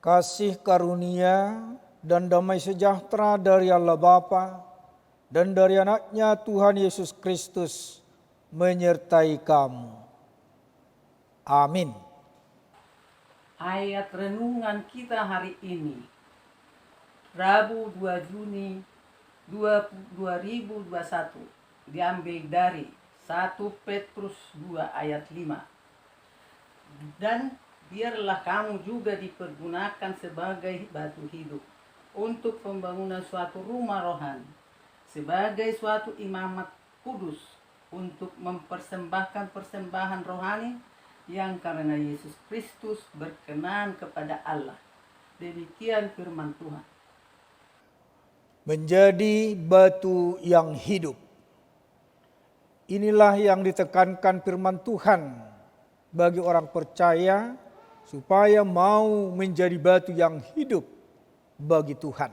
Kasih karunia dan damai sejahtera dari Allah Bapa dan dari anaknya Tuhan Yesus Kristus menyertai kamu. Amin. Ayat renungan kita hari ini, Rabu 2 Juni 2021, diambil dari 1 Petrus 2 ayat 5. Dan biarlah kamu juga dipergunakan sebagai batu hidup untuk pembangunan suatu rumah rohani, sebagai suatu imamat kudus untuk mempersembahkan persembahan rohani yang karena Yesus Kristus berkenan kepada Allah. Demikian firman Tuhan. Menjadi batu yang hidup. Inilah yang ditekankan firman Tuhan bagi orang percaya supaya mau menjadi batu yang hidup bagi Tuhan.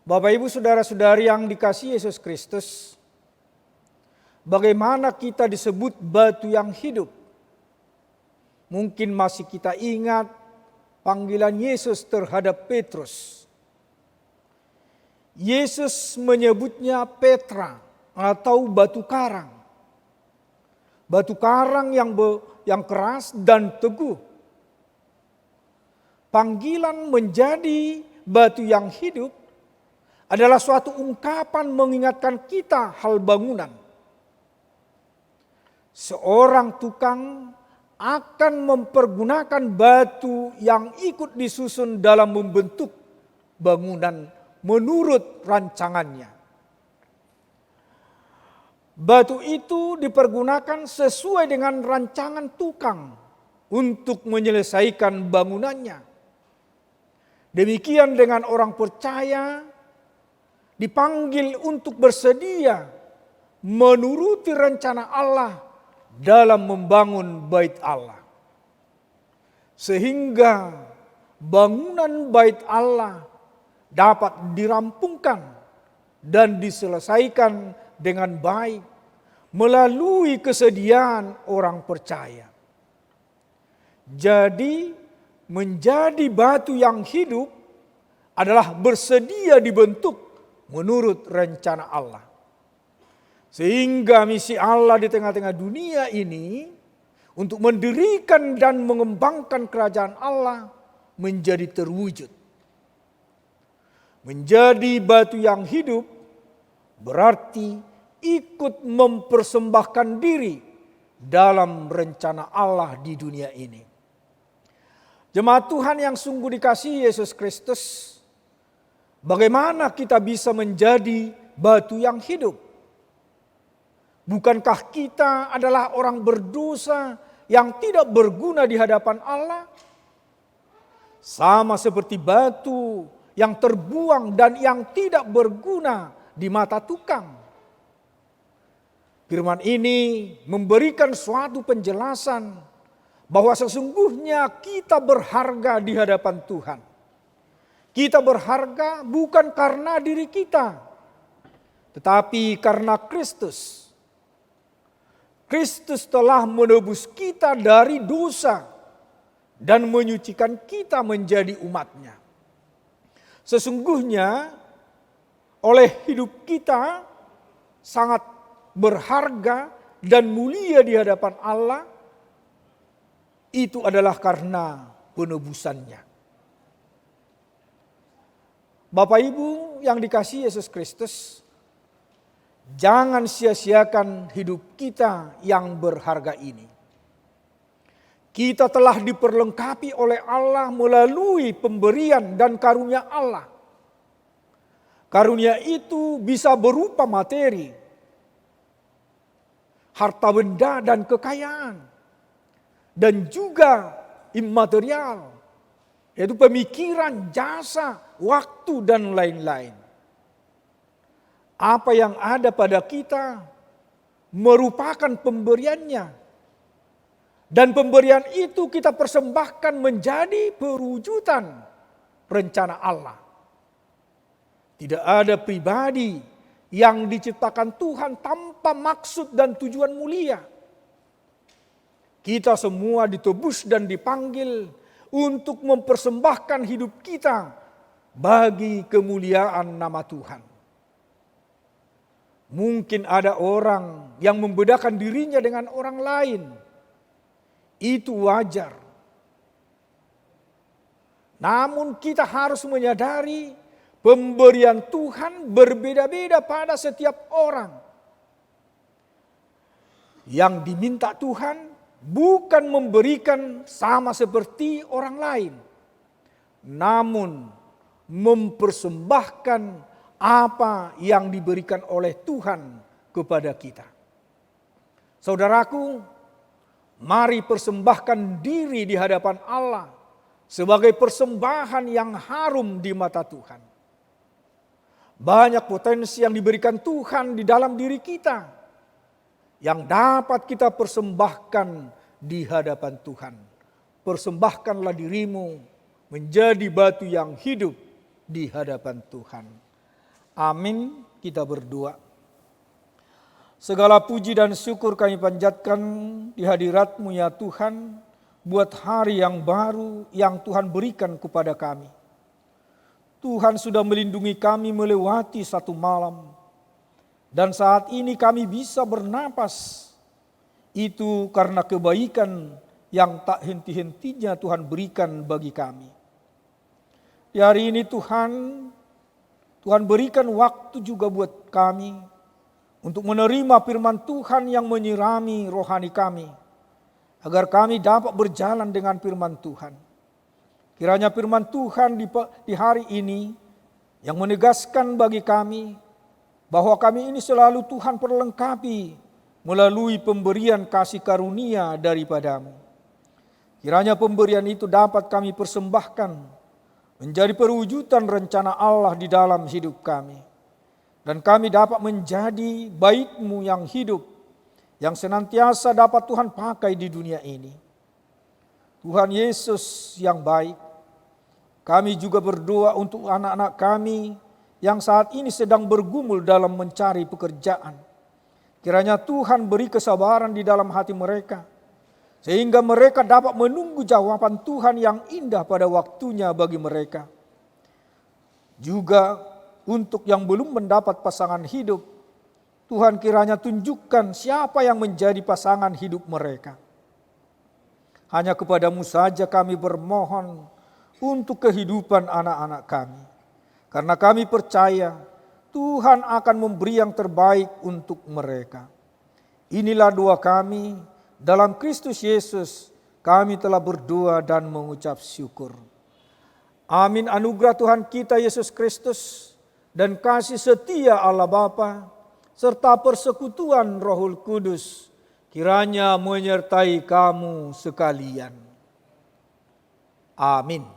Bapak Ibu saudara-saudari yang dikasihi Yesus Kristus, bagaimana kita disebut batu yang hidup? Mungkin masih kita ingat panggilan Yesus terhadap Petrus. Yesus menyebutnya Petra atau batu karang. Batu karang yang keras dan teguh. Panggilan menjadi batu yang hidup adalah suatu ungkapan mengingatkan kita hal bangunan. Seorang tukang akan mempergunakan batu yang ikut disusun dalam membentuk bangunan menurut rancangannya. Batu itu dipergunakan sesuai dengan rancangan tukang untuk menyelesaikan bangunannya. Demikian dengan orang percaya dipanggil untuk bersedia menuruti rencana Allah dalam membangun bait Allah. Sehingga bangunan bait Allah dapat dirampungkan dan diselesaikan dengan baik melalui kesediaan orang percaya. Jadi menjadi batu yang hidup adalah bersedia dibentuk menurut rencana Allah. Sehingga misi Allah di tengah-tengah dunia ini untuk mendirikan dan mengembangkan kerajaan Allah menjadi terwujud. Menjadi batu yang hidup berarti ikut mempersembahkan diri dalam rencana Allah di dunia ini. Jemaat Tuhan yang sungguh dikasihi Yesus Kristus, bagaimana kita bisa menjadi batu yang hidup? Bukankah kita adalah orang berdosa yang tidak berguna di hadapan Allah? Sama seperti batu yang terbuang dan yang tidak berguna di mata tukang. Firman ini memberikan suatu penjelasan bahwa sesungguhnya kita berharga di hadapan Tuhan. Kita berharga bukan karena diri kita, tetapi karena Kristus. Kristus telah menebus kita dari dosa dan menyucikan kita menjadi umat-Nya. Sesungguhnya oleh hidup kita sangat berharga dan mulia di hadapan Allah, itu adalah karena penebusannya. Bapak Ibu yang dikasihi Yesus Kristus, jangan sia-siakan hidup kita yang berharga ini. Kita telah diperlengkapi oleh Allah melalui pemberian dan karunia Allah. Karunia itu bisa berupa materi, harta benda dan kekayaan, dan juga imaterial, yaitu pemikiran, jasa, waktu, dan lain-lain. Apa yang ada pada kita merupakan pemberiannya. Dan pemberian itu kita persembahkan menjadi perwujudan rencana Allah. Tidak ada pribadi yang diciptakan Tuhan tanpa maksud dan tujuan mulia. Kita semua ditebus dan dipanggil untuk mempersembahkan hidup kita bagi kemuliaan nama Tuhan. Mungkin ada orang yang membedakan dirinya dengan orang lain. Itu wajar. Namun kita harus menyadari pemberian Tuhan berbeda-beda pada setiap orang. Yang diminta Tuhan bukan memberikan sama seperti orang lain, namun mempersembahkan apa yang diberikan oleh Tuhan kepada kita. Saudaraku, mari persembahkan diri di hadapan Allah sebagai persembahan yang harum di mata Tuhan. Banyak potensi yang diberikan Tuhan di dalam diri kita yang dapat kita persembahkan di hadapan Tuhan. Persembahkanlah dirimu menjadi batu yang hidup di hadapan Tuhan. Amin. Kita berdoa. Segala puji dan syukur kami panjatkan di hadirat-Mu ya Tuhan, buat hari yang baru yang Tuhan berikan kepada kami. Tuhan sudah melindungi kami melewati satu malam. Dan saat ini kami bisa bernapas. Itu karena kebaikan yang tak henti-hentinya Tuhan berikan bagi kami. Di hari ini Tuhan berikan waktu juga buat kami untuk menerima firman Tuhan yang menyirami rohani kami, agar kami dapat berjalan dengan firman Tuhan. Kiranya firman Tuhan di hari ini yang menegaskan bagi kami bahwa kami ini selalu Tuhan perlengkapi melalui pemberian kasih karunia daripada-Mu. Kiranya pemberian itu dapat kami persembahkan menjadi perwujudan rencana Allah di dalam hidup kami. Dan kami dapat menjadi bait-Mu yang hidup, yang senantiasa dapat Tuhan pakai di dunia ini. Tuhan Yesus yang baik, kami juga berdoa untuk anak-anak kami yang saat ini sedang bergumul dalam mencari pekerjaan. Kiranya Tuhan beri kesabaran di dalam hati mereka, sehingga mereka dapat menunggu jawaban Tuhan yang indah pada waktunya bagi mereka. Juga untuk yang belum mendapat pasangan hidup, Tuhan kiranya tunjukkan siapa yang menjadi pasangan hidup mereka. Hanya kepada-Mu saja kami bermohon untuk kehidupan anak-anak kami. Karena kami percaya Tuhan akan memberi yang terbaik untuk mereka. Inilah doa kami, dalam Kristus Yesus kami telah berdoa dan mengucap syukur. Amin. Anugerah Tuhan kita Yesus Kristus dan kasih setia Allah Bapa serta persekutuan Roh Kudus kiranya menyertai kamu sekalian. Amin.